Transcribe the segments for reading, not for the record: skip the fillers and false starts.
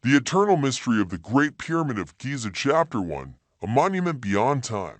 The Eternal Mystery of the Great Pyramid of Giza Chapter 1, A Monument Beyond Time.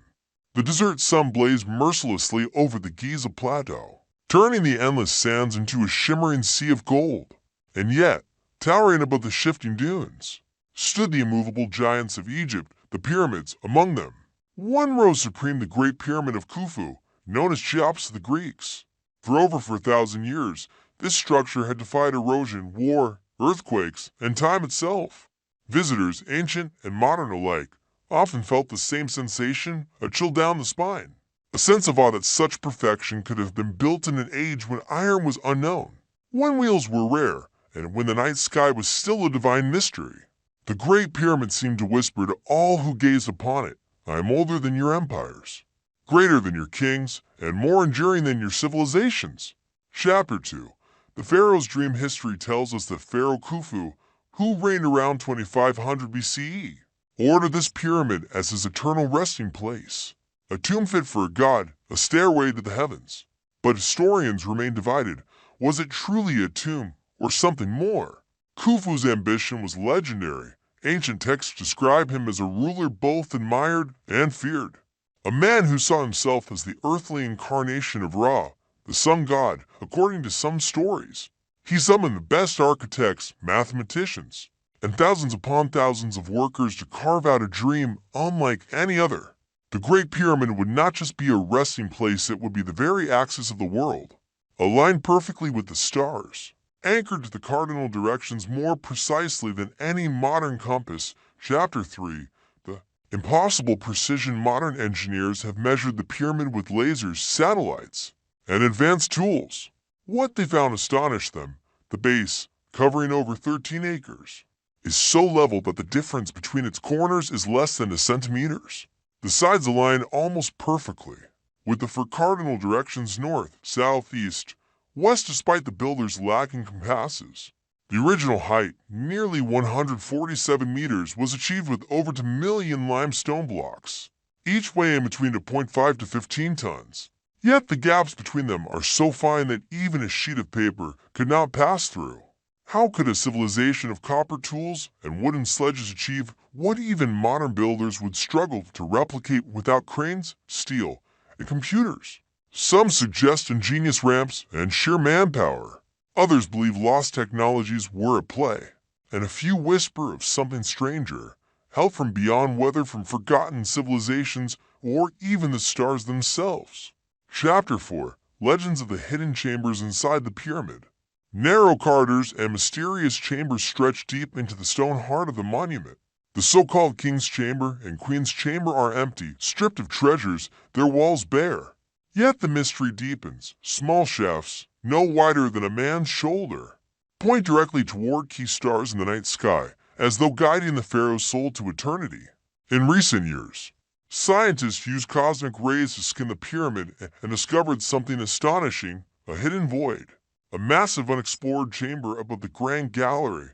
The desert sun blazed mercilessly over the Giza Plateau, turning the endless sands into a shimmering sea of gold. And yet, towering above the shifting dunes, stood the immovable giants of Egypt, the pyramids among them. One rose supreme, the Great Pyramid of Khufu, known as Cheops to the Greeks. For over 4,000 years, this structure had defied erosion, war, earthquakes, and time itself. Visitors, ancient and modern alike, often felt the same sensation, a chill down the spine. A sense of awe that such perfection could have been built in an age when iron was unknown, when wheels were rare, and when the night sky was still a divine mystery. The Great Pyramid seemed to whisper to all who gazed upon it, "I am older than your empires, greater than your kings, and more enduring than your civilizations." Chapter 2. The Pharaoh's dream history tells us that Pharaoh Khufu, who reigned around 2500 BCE, ordered this pyramid as his eternal resting place. A tomb fit for a god, a stairway to the heavens. But historians remain divided. Was it truly a tomb, or something more? Khufu's ambition was legendary. Ancient texts describe him as a ruler both admired and feared. A man who saw himself as the earthly incarnation of Ra, the sun god, according to some stories. He summoned the best architects, mathematicians, and thousands upon thousands of workers to carve out a dream unlike any other. The Great Pyramid would not just be a resting place, it would be the very axis of the world, aligned perfectly with the stars, anchored to the cardinal directions more precisely than any modern compass. Chapter 3. The impossible precision. Modern engineers have measured the pyramid with lasers, satellites, and advanced tools. What they found astonished them. The base, covering over 13 acres, is so level that the difference between its corners is less than a centimeters. The sides align almost perfectly, with the four cardinal directions north, south, east, west, despite the builders lacking compasses. The original height, nearly 147 meters, was achieved with over 2 million limestone blocks, each weighing between 0.5 to 15 tons. Yet the gaps between them are so fine that even a sheet of paper could not pass through. How could a civilization of copper tools and wooden sledges achieve what even modern builders would struggle to replicate without cranes, steel, and computers? Some suggest ingenious ramps and sheer manpower. Others believe lost technologies were at play, and a few whisper of something stranger, help from beyond, whether from forgotten civilizations or even the stars themselves. Chapter 4. Legends of the hidden chambers inside the pyramid. Narrow corridors and mysterious chambers stretch deep into the stone heart of the monument. The so-called King's Chamber and Queen's Chamber are empty, stripped of treasures, their walls bare. Yet the mystery deepens. Small shafts, no wider than a man's shoulder, point directly toward key stars in the night sky, as though guiding the pharaoh's soul to eternity. In recent years, scientists used cosmic rays to scan the pyramid and discovered something astonishing, a hidden void, a massive unexplored chamber above the grand gallery.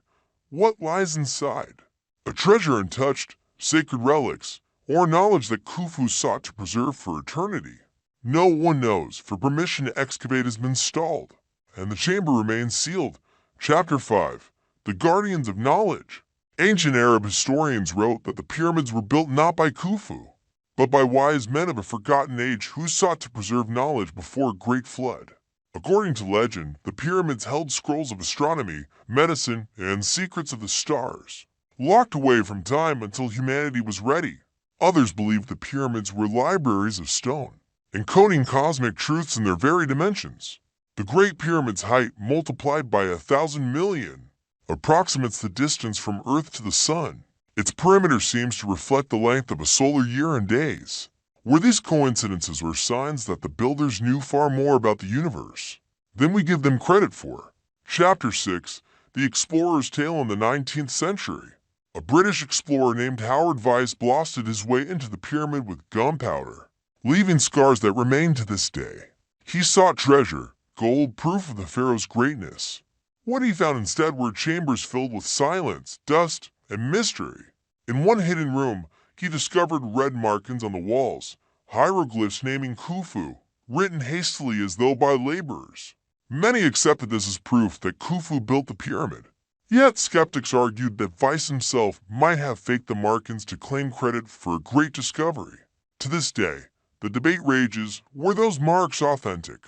What lies inside? A treasure untouched, sacred relics, or knowledge that Khufu sought to preserve for eternity? No one knows, for permission to excavate has been stalled, and the chamber remains sealed. Chapter 5. The Guardians of Knowledge. Ancient Arab historians wrote that the pyramids were built not by Khufu, but by wise men of a forgotten age who sought to preserve knowledge before a great flood. According to legend, the pyramids held scrolls of astronomy, medicine, and secrets of the stars, locked away from time until humanity was ready. Others believed the pyramids were libraries of stone, encoding cosmic truths in their very dimensions. The Great Pyramid's height, multiplied by 1,000 million, approximates the distance from Earth to the Sun. Its perimeter seems to reflect the length of a solar year in days. Were these coincidences or signs that the builders knew far more about the universe than we give them credit for? Chapter 6. The Explorer's Tale in the 19th Century. A British explorer named Howard Vyse blasted his way into the pyramid with gunpowder, leaving scars that remain to this day. He sought treasure, gold, proof of the pharaoh's greatness. What he found instead were chambers filled with silence, dust, and mystery. In one hidden room, he discovered red markings on the walls, hieroglyphs naming Khufu, written hastily as though by laborers. Many accepted this as proof that Khufu built the pyramid. Yet skeptics argued that Weiss himself might have faked the markings to claim credit for a great discovery. To this day, the debate rages, were those marks authentic,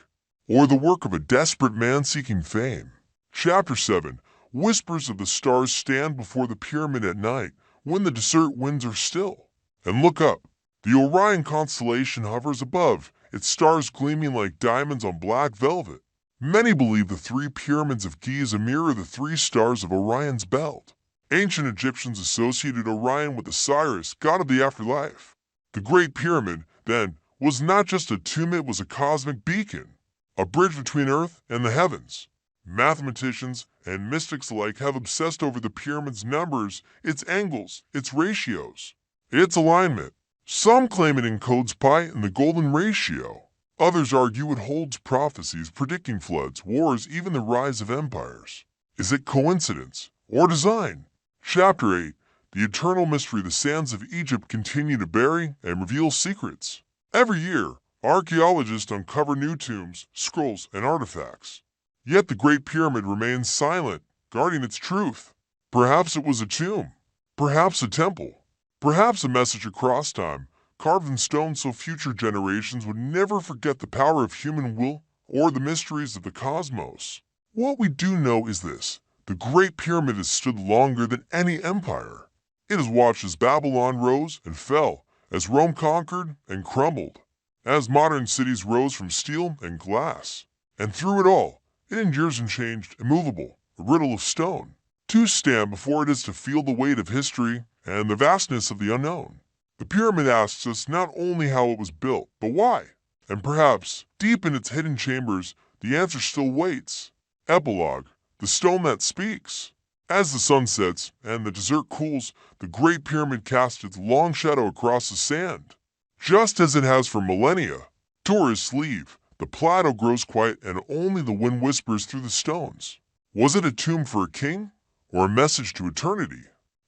or the work of a desperate man seeking fame? Chapter 7. Whispers of the stars stand before the pyramid at night when the desert winds are still. And look up. The Orion constellation hovers above, its stars gleaming like diamonds on black velvet. Many believe the three pyramids of Giza mirror the three stars of Orion's belt. Ancient Egyptians associated Orion with Osiris, god of the afterlife. The Great Pyramid, then, was not just a tomb, it was a cosmic beacon, a bridge between Earth and the heavens. Mathematicians and mystics alike have obsessed over the pyramid's numbers, its angles, its ratios, its alignment. Some claim it encodes pi and the golden ratio. Others argue it holds prophecies predicting floods, wars, even the rise of empires. Is it coincidence or design? Chapter 8. The eternal mystery. The sands of Egypt continue to bury and reveal secrets. Every year, archaeologists uncover new tombs, scrolls, and artifacts. Yet the Great Pyramid remains silent, guarding its truth. Perhaps it was a tomb, perhaps a temple, perhaps a message across time, carved in stone so future generations would never forget the power of human will or the mysteries of the cosmos. What we do know is this: the Great Pyramid has stood longer than any empire. It has watched as Babylon rose and fell, as Rome conquered and crumbled, as modern cities rose from steel and glass. And through it all, it endures unchanged, immovable, a riddle of stone. To stand before it is to feel the weight of history and the vastness of the unknown. The pyramid asks us not only how it was built, but why. And perhaps, deep in its hidden chambers, the answer still waits. Epilogue, the stone that speaks. As the sun sets and the desert cools, the Great Pyramid casts its long shadow across the sand. Just as it has for millennia. Tourists leave. The plateau grows quiet and only the wind whispers through the stones. Was it a tomb for a king, or a message to eternity?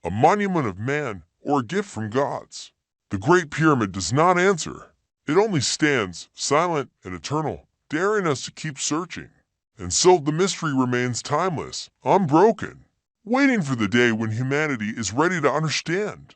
A monument of man, or a gift from gods? The Great Pyramid does not answer. It only stands, silent and eternal, daring us to keep searching. And so the mystery remains timeless, unbroken, waiting for the day when humanity is ready to understand.